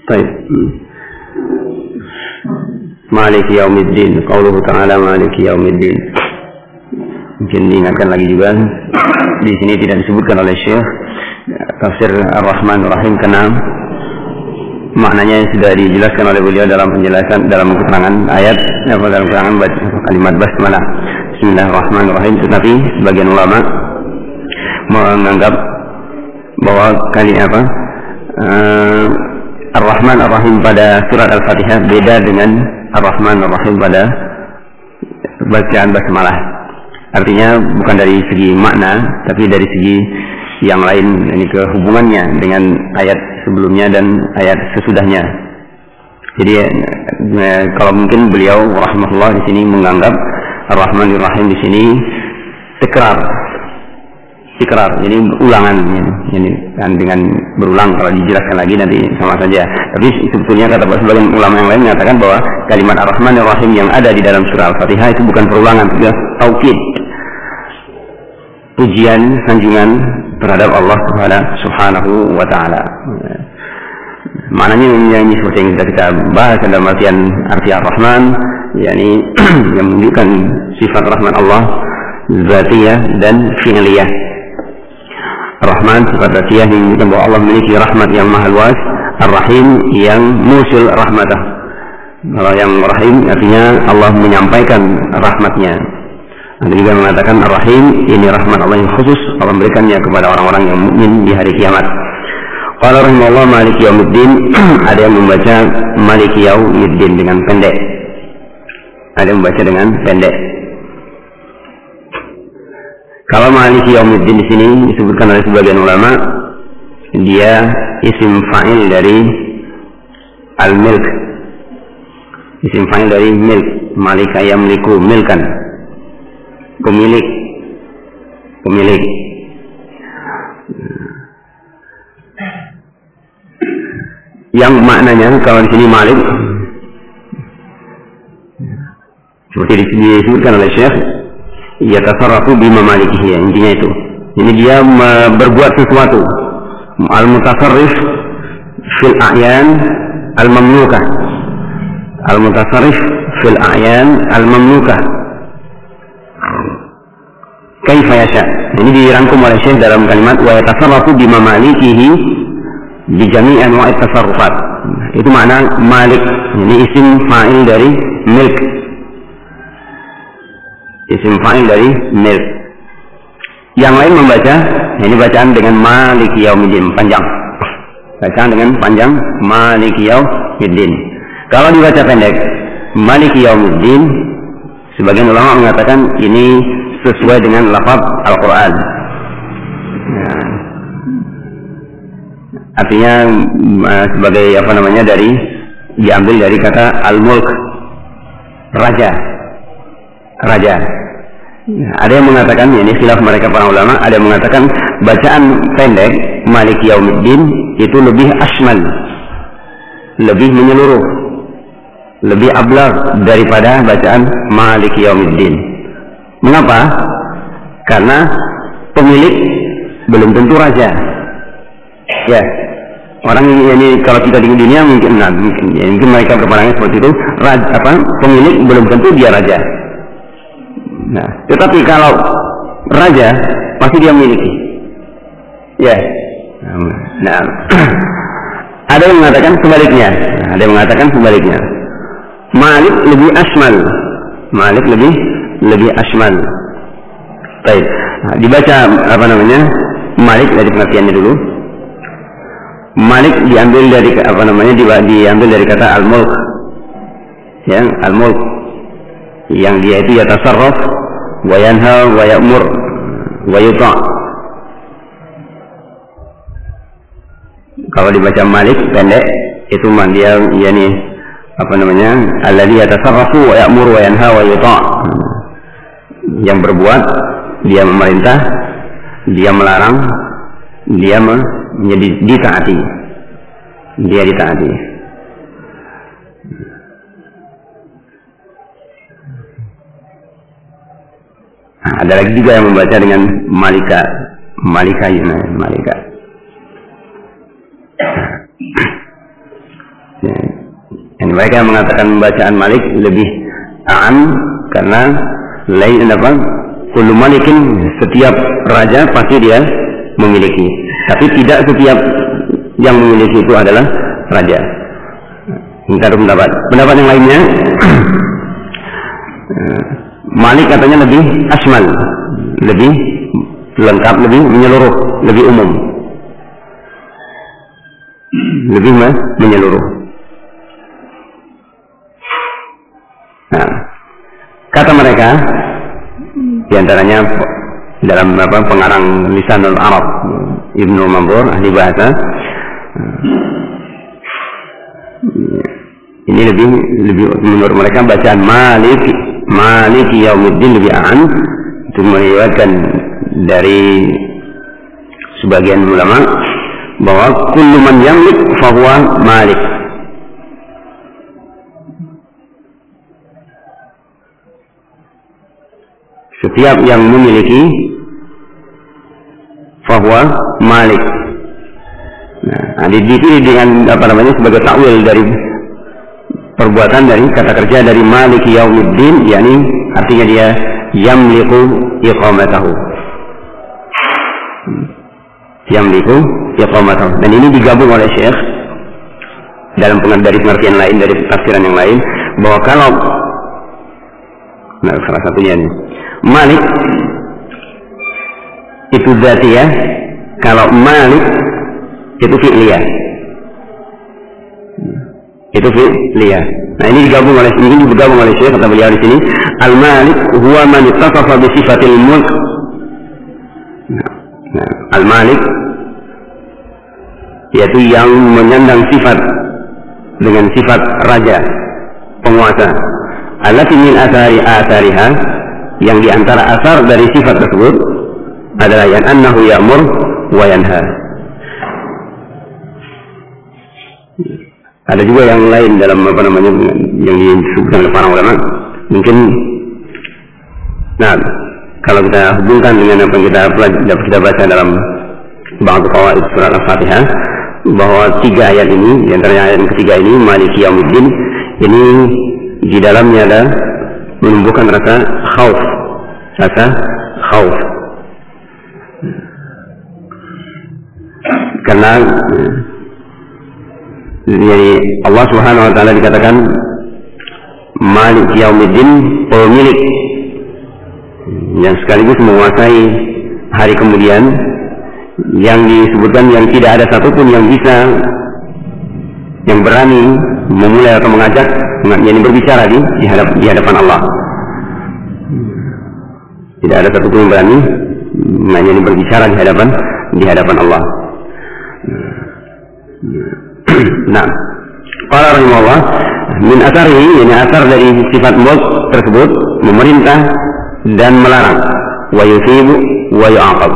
Baik. Maliki yaumiddin. Qauluhu ta'ala maliki yaumiddin. Mungkin diingatkan lagi juga, di sini tidak disebutkan oleh Syekh tafsir Ar-Rahman Ar-Rahim ke-6. Maknanya sudah dijelaskan oleh beliau dalam penjelasan, dalam keterangan ayat, dalam keterangan kalimat basmalah Bismillahirrahmanirrahim. Tetapi sebagian ulama menganggap bahwa Ar-Rahman Ar-Rahim pada surat Al-Fatihah beda dengan Ar-Rahman Ar-Rahim pada bacaan basmalah. Artinya bukan dari segi makna, tapi dari segi yang lain, ini kehubungannya dengan ayat sebelumnya dan ayat sesudahnya. Jadi kalau mungkin beliau rahimahullah di sini menganggap Ar-Rahman Ar-Rahim di sini tikrar, jadi ulangan, ini kan dengan berulang. Kalau dijelaskan lagi nanti sama saja. Tapi sebetulnya kata sebagian ulama yang lain mengatakan bahwa kalimat Ar-Rahman Ar-Rahim yang ada di dalam surah Al-Fatihah itu bukan perulangan, itu taukid, pujian, sanjungan terhadap Allah Subhanahu wa Ta'ala. Maknanya yang seperti yang kita bahas dalam arti Ar-Rahman, yakni yang menunjukkan sifat rahmat Allah zatiyah dan fi'liyah. Ar-Rahman sifat zatiyah yang menunjukkan bahwa Allah memiliki rahmat yang maha luas. Ar-Rahim yang musil rahmatah. Kalau yang Rahim artinya Allah menyampaikan rahmatnya. Anda juga mengatakan Ar-Rahim, ini rahmat Allah yang khusus, Allah memberikannya kepada orang-orang yang mukmin di hari kiamat. Qala rahimahullah maliki yaumiddin. Ada yang membaca maliki yaumiddin dengan pendek, ada yang membaca dengan pendek. Kalau maliki yaumiddin di sini disebutkan oleh sebagian ulama, dia isim fa'il dari al-milk, isim fa'il dari milk. Malika yamliku, milkan, pemilik. Yang maknanya kalau di sini malik, seperti disebutkan oleh Syekh, yatasarrafu bima malikihi, intinya itu. Ini dia berbuat sesuatu. Al-mutasarrif fil a'yan al-mamlukah. Al-mutasarrif fil a'yan al-mamlukah. Kaifa yasha. Ini dirangkum oleh Syekh dalam kalimat wa yatasarrafu bima malikihi bi jami' anwa'i tasarrufat. Itu makna malik. Ini isim fa'il dari milk. Isim fa'il dari milk. Yang lain membaca, ini bacaan dengan maliki yaumiddin, panjang. Bacaan dengan panjang maliki yaumiddin. Kalau dibaca pendek maliki yaumiddin, sebagian ulama mengatakan ini sesuai dengan lafaz Al-Quran. Nah, artinya sebagai diambil dari kata al-mulk, raja. Ada yang mengatakan, ini khilaf mereka para ulama, ada yang mengatakan bacaan pendek maliki yaumiddin itu lebih asmal, lebih menyeluruh, lebih ablag daripada bacaan maliki yaumiddin. Mengapa? Karena pemilik belum tentu raja. Ya, orang ini kalau kita di dunia mungkin mereka berpandangan seperti itu. Pemilik belum tentu dia raja. Nah, tetapi kalau raja pasti dia memiliki. Ya. Nah, ada yang mengatakan sebaliknya. Malik lebih asmal. Malik lebih asmal. Baik. Nah, dibaca Malik dari pengertiannya dulu. Malik diambil dari diambil dari kata al-mulk. Ya, al-mulk. Yang dia itu yatasarraf wa yanha wa ya'mur wa yuta'. Kalau dibaca Malik pendek itu dia alladzi yatasarrafu wa ya'mur wa yanha wa yuta'. Yang berbuat, dia memerintah, dia melarang, dia menjadi ditaati. Dia ditaati. Ada lagi juga yang membaca dengan malika. Ya. Dan mereka mengatakan bacaan Malik lebih a'am karena lain apa? Kullu malikin, setiap raja pasti dia memiliki, tapi tidak setiap yang memiliki itu adalah raja. Kita ada pendapat yang lainnya. Malik katanya lebih asmal, lebih lengkap, lebih menyeluruh, lebih umum, lebih menyeluruh. Nah, kata mereka, diantaranya dalam pengarang Lisanul Arab Ibnu Manzur, ahli bahasa, ini lebih menurut mereka bacaan Maliki Yaumiddin lebih a'an. Itu meriwayatkan dari sebagian ulama bahwa kullu man yamlik fahuwa Malik. Setiap yang memiliki fahuwa Malik. Nah, dipilih dengan apa namanya sebagai takwil dari perbuatan dari kata kerja dari Maliki Yaumiddin, yakni artinya dia yamliku iqamatahu. Yamliku iqamatahu. Dan ini digabung oleh Syekh dalam dari pengertian lain, dari tafsiran yang lain, bahwa kalau salah satunya ini Malik itu dzatiyah, kalau Malik itu fi'liyah. Itu fi'liyah. Nah, ini digabung oleh Syekh, kata beliau di sini, al-Malik huwa man ittasafa bi sifatil mulk. Nah, al-Malik yaitu yang menyandang sifat dengan sifat raja, penguasa. Allati min athariha, yang diantara asar dari sifat tersebut adalah yang annahu ya'mur wa yanha. Ada juga yang lain dalam apa namanya yang disebutkan oleh para ulama. Mungkin, nah, kalau kita hubungkan dengan apa yang kita baca dalam ba'd qawaid surat Al-Fatihah, bahwa 3 ayat ini, di antaranya ayat yang ketiga ini, Maliki Yaumiddin, ini di dalamnya ada menumbuhkan rasa khauf. Karena jadi Allah Subhanahu wa taala dikatakan Malik Yaumiddin, pemilik yang sekaligus menguasai hari kemudian, yang disebutkan yang tidak ada satupun yang bisa, yang berani memulai atau mengajak, yang berbicara di hadapan Allah. Tidak ada satupun yang berani yang berbicara di hadapan Allah. Nah, qala rahimahullah, min atharihi, yani asar dari sifat mulk tersebut, memerintah dan melarang, wa yusibu wa yu'aqab.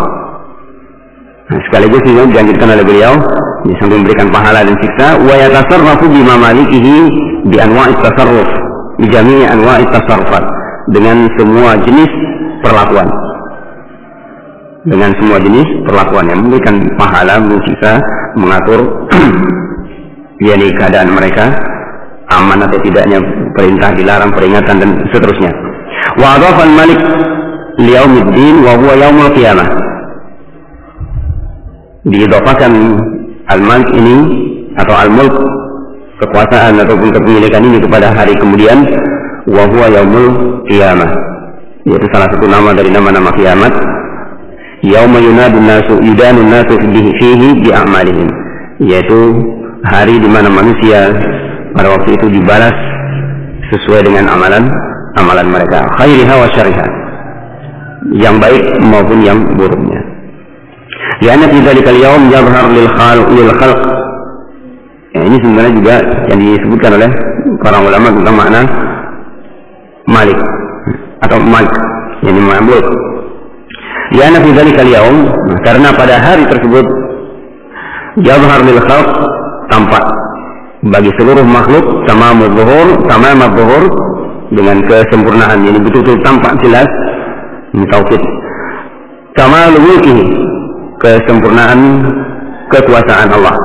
Nah, sekaligus ini dianjurkan oleh beliau sambil memberikan pahala dan siksa, wa yatasarrafu bima malikihi bi anwa'it tasarruf, bi jami'i anwa'it tasarrufat, dengan semua jenis perlakuan. Dengan semua jenis perlakuan yang memberikan pahala, siksa, mengatur yakni keadaan mereka aman atau tidaknya, perintah, dilarang, peringatan dan seterusnya. Wa adhafa al-Malik li yaumiddin wa huwa yaumul qiyamah. Diidhafakan al-Malik ini atau al-mulk, kekuasaan ataupun kepemilikan ini kepada hari kemudian, wa huwa yaumul qiyamah, yaitu salah satu nama dari nama-nama kiamat. Yauma yudanu nasu fihi bi a'malihim, yaitu hari di mana manusia pada waktu itu dibalas sesuai dengan amalan mereka, khairiha wa syarriha, yang baik maupun yang buruknya. Lianna fi dzalikal yaum yadhhar lil khalq. Ini sebenarnya juga yang disebutkan oleh para ulama tentang makna Malik atau Malik, yang mamluk. Lianna fi dzalikal yaum, karena pada hari tersebut yadhhar lil khalq, tampak bagi seluruh makhluk, tamamul zuhur, dengan kesempurnaan, ini betul-betul tampak jelas, taufid, kamalul mulkihi, kesempurnaan kekuasaan Allah,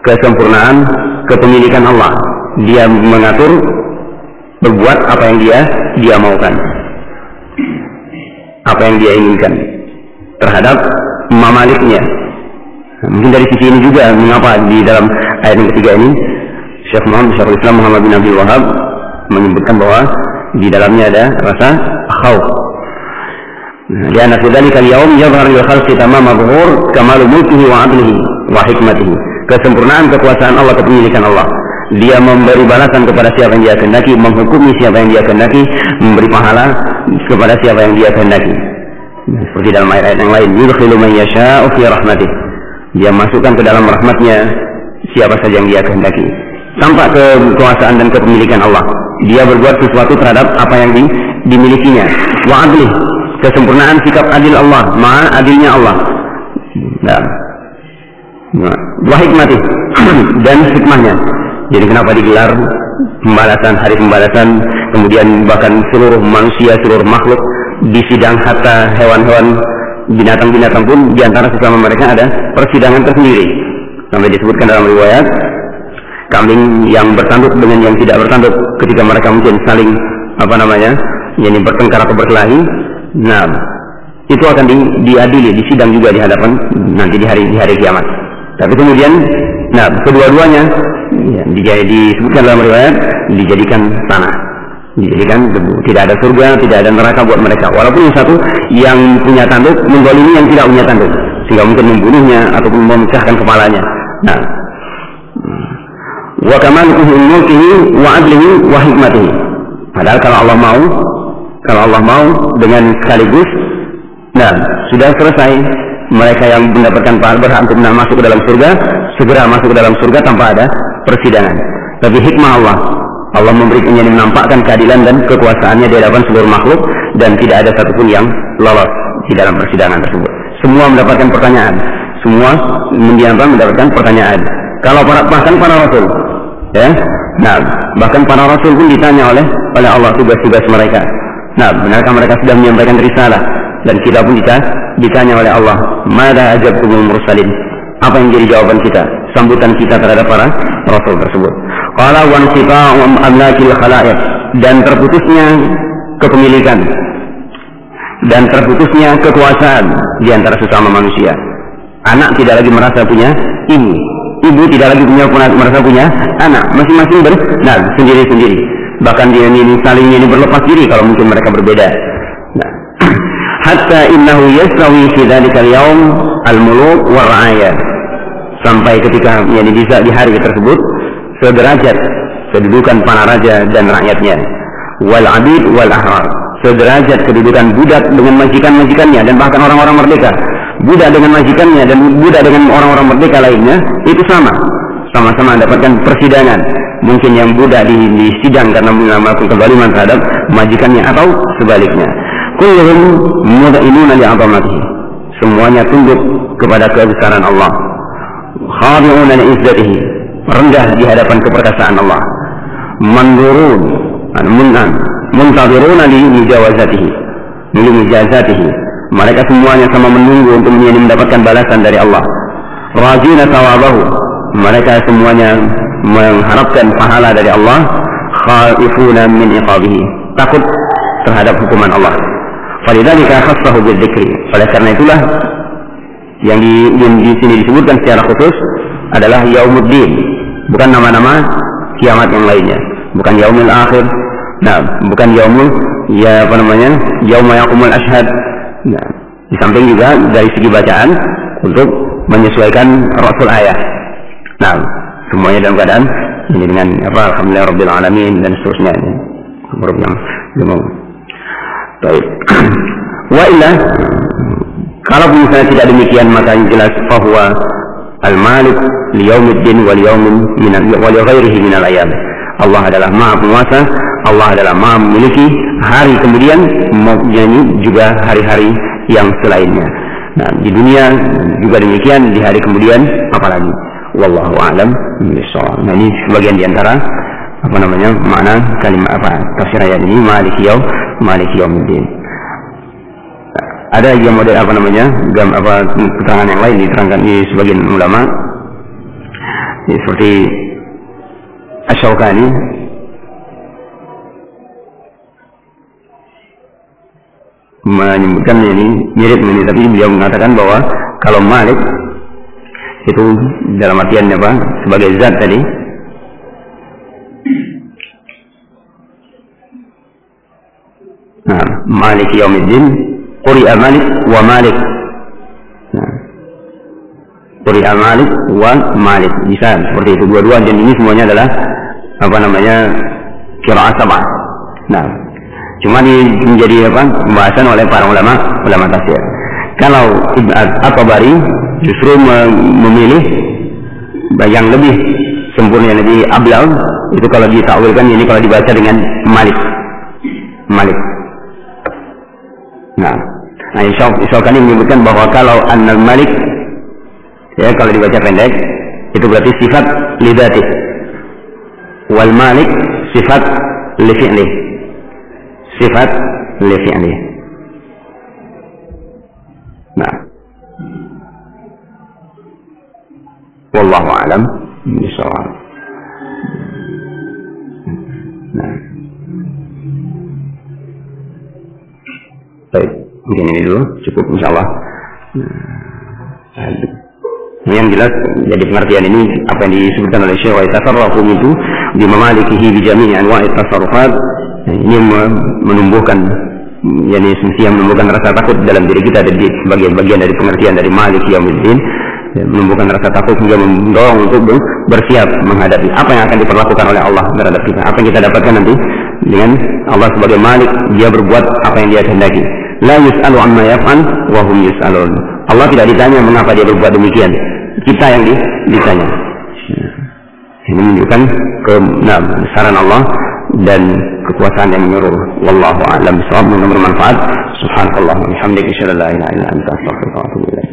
kesempurnaan kepemilikan Allah. Dia mengatur, berbuat apa yang dia maukan, apa yang dia inginkan terhadap mamaliknya. Mungkin dari sisi ini juga mengapa di dalam ayat yang ketiga ini Syekhul Islam Muhammad bin Abdul Wahab menyebutkan bahwa di dalamnya ada rasa khauf. Lianna fi dzalika al-yawm yadhhar lil khalqi tamam adhhur kamalu mulkihi wa 'adlihi wa hikmatihi. Kesempurnaan kekuasaan Allah, kepemilikan Allah. Dia memberi balasan kepada siapa yang dia kehendaki, menghukumi siapa yang dia kehendaki, memberi pahala kepada siapa yang dia kehendaki. Seperti dalam ayat-ayat yang lain, yudkhilu man yasha'u fi rahmatih. Dia masukkan ke dalam rahmatnya siapa saja yang dia kehendaki. Tanpa kekuasaan dan kepemilikan Allah, dia berbuat sesuatu terhadap apa yang dimilikinya. Wa adlih, kesempurnaan sikap adil Allah, maha adilnya Allah. Wa hikmatih, dan hikmahnya. Jadi kenapa digelar pembalasan, hari pembalasan, kemudian bahkan seluruh manusia, seluruh makhluk di sidang, hatta hewan-hewan, binatang-binatang pun diantara sesama mereka ada persidangan tersendiri. Sampai disebutkan dalam riwayat, kambing yang bertanduk dengan yang tidak bertanduk ketika mereka mungkin saling yang bertengkar atau berkelahi, nah itu akan diadili, disidang juga di hadapan nanti di hari kiamat. Tapi kemudian, nah kedua-duanya disebutkan dalam riwayat dijadikan tanah, dijadikan debu. Tidak ada surga, tidak ada neraka buat mereka. Walaupun yang satu yang punya tanduk menzalimi yang tidak punya tanduk, sehingga mungkin membunuhnya ataupun memecahkan kepalanya. Nah, wa kamalu mulkihi wa adlihi wa hikmatihi. Padahal kalau Allah mau dengan sekaligus, nah sudah selesai. Mereka yang mendapatkan pahala berhak untuk masuk ke dalam surga, segera masuk ke dalam surga tanpa ada persidangan. Tapi hikmah Allah memberikan, yang menampakkan keadilan dan kekuasaannya di hadapan seluruh makhluk, dan tidak ada satupun yang lolos di dalam persidangan tersebut. Semua mendapatkan pertanyaan, semua mendapatkan pertanyaan. Kalau bahkan para rasul, ya, nah bahkan para rasul pun ditanya oleh Allah tugas-tugas mereka. Nah, benarkah mereka sudah menyampaikan risalah? Dan kita pun ditanya oleh Allah, mada ajabtumul mursalin? Apa yang jadi jawaban kita, sambutan kita terhadap para rasul tersebut? Qala wa inqita'u amlakil khalaiq, dan terputusnya kepemilikan dan terputusnya kekuasaan di antara sesama manusia. Anak tidak lagi merasa punya ibu, ibu tidak lagi merasa punya anak, masing-masing sendiri-sendiri. Bahkan dia ini saling berlepas diri kalau mungkin mereka berbeda. Nah, hatta innahu yastawi fi dzalikal yaum al-muluk wa ra'aya, sampai ketika bisa di hari tersebut sederajat kedudukan para raja dan rakyatnya, wal abid wal ahrar, sederajat kedudukan budak dengan majikan-majikannya dan bahkan orang-orang merdeka. Budak dengan majikannya dan budak dengan orang-orang merdeka lainnya itu sama-sama mendapatkan persidangan. Mungkin yang budak disidang karena melakukan kezaliman terhadap majikannya atau sebaliknya. Kulluhum mud'inuna li'azamatihi, semuanya tunduk kepada kebesaran Allah. Khadi'una li'izzatihi, rendah di hadapan keperkasaan Allah. Mandurun, muntaziruna lijawazatihi, lijazatihi, mereka semuanya sama menunggu untuk mendapatkan balasan dari Allah. Rajina thawabahu, mereka semuanya mengharapkan pahala dari Allah. Khaifuna min iqabihi, takut terhadap hukuman Allah. Falidzalika khassahu bidzikri, oleh karena itulah yang di sini disebutkan secara khusus adalah yaumuddin, bukan nama-nama kiamat yang lainnya, bukan yaumul akhir, nah bukan yaumul yauma yaqumul ashhad. Nah, di samping juga dari segi bacaan untuk menyesuaikan rasul ayat. Nah, semuanya dalam keadaan ini dengan alhamdulillah rabbil alamin dan seterusnya. Baik. Wa illa, kalau misalnya tidak demikian, maka yang jelas bahwa al-malik liyaumiddin wal yaumin wa li ghairihi min al-ayyam. Allah adalah Maha Penguasa, Allah adalah Maha memiliki hari kemudian, juga hari-hari yang selainnya. Nah, di dunia juga demikian, di hari kemudian apalagi. Wallahu a'lam bishawab. Nah, ini sebagian di antara makna kalimat tafsir ayat ini, maliki yaumiddin. Ada yang model keterangan yang lain diterangkan di sebagian ulama, seperti Asy-Syaukani menyebutkan ini mirip ini, tapi beliau mengatakan bahwa kalau Malik itu dalam artiannya apa? Sebagai zat tadi. Nah, Malik Yaumiddin, quri'a Malik wa Malik. Nah, quri'a Malik wa Malik. Bisa seperti itu dua-dua, dan ini semuanya adalah apa namanya? Qira'ah sab'ah. Nah, cuma menjadi apa? Pembahasan oleh para ulama tafsir. Kalau Ibn At-Tabari justru memilih yang lebih sempurna, lebih ablau itu kalau ditakwilkan, ini kalau dibaca dengan Malik. Nah, Syaukani menyebutkan bahwa kalau An-Nal Malik, ya kalau dibaca pendek itu berarti sifat lidati, wal Malik sifat li fi'li. Nah, wallahu a'lam bishawab. Nah, baik, mungkin ini dulu cukup insyaallah. Yang jelas jadi pengertian ini apa yang disebutkan oleh Syekh wa tasarrufu itu di mamalikihi bi jami'i anwa'i tasarrufat, ini menumbuhkan, yakni semestinya menumbuhkan rasa takut dalam diri kita dari sebagai bagian dari pengertian dari Malik Yaumiddin, menumbuhkan rasa takut hingga mendorong untuk bersiap menghadapi apa yang akan diperlakukan oleh Allah terhadap kita. Apa yang kita dapatkan nanti dengan Allah sebagai Malik, dia berbuat apa yang dia kehendaki. La yus'alu amma yaf'al wa hum yus'alun. Allah tidak ditanya mengapa dia berbuat demikian, kita yang ditanya. Ini menunjukkan kebesaran Allah dan kekuasaan yang menyeluruh. Wallahu a'lam bishawab. Mudah bermanfaat. Subhanallah wa bihamdihi, asyhadu an la ilaha illa anta, astaghfiruka wa atubu ilaik.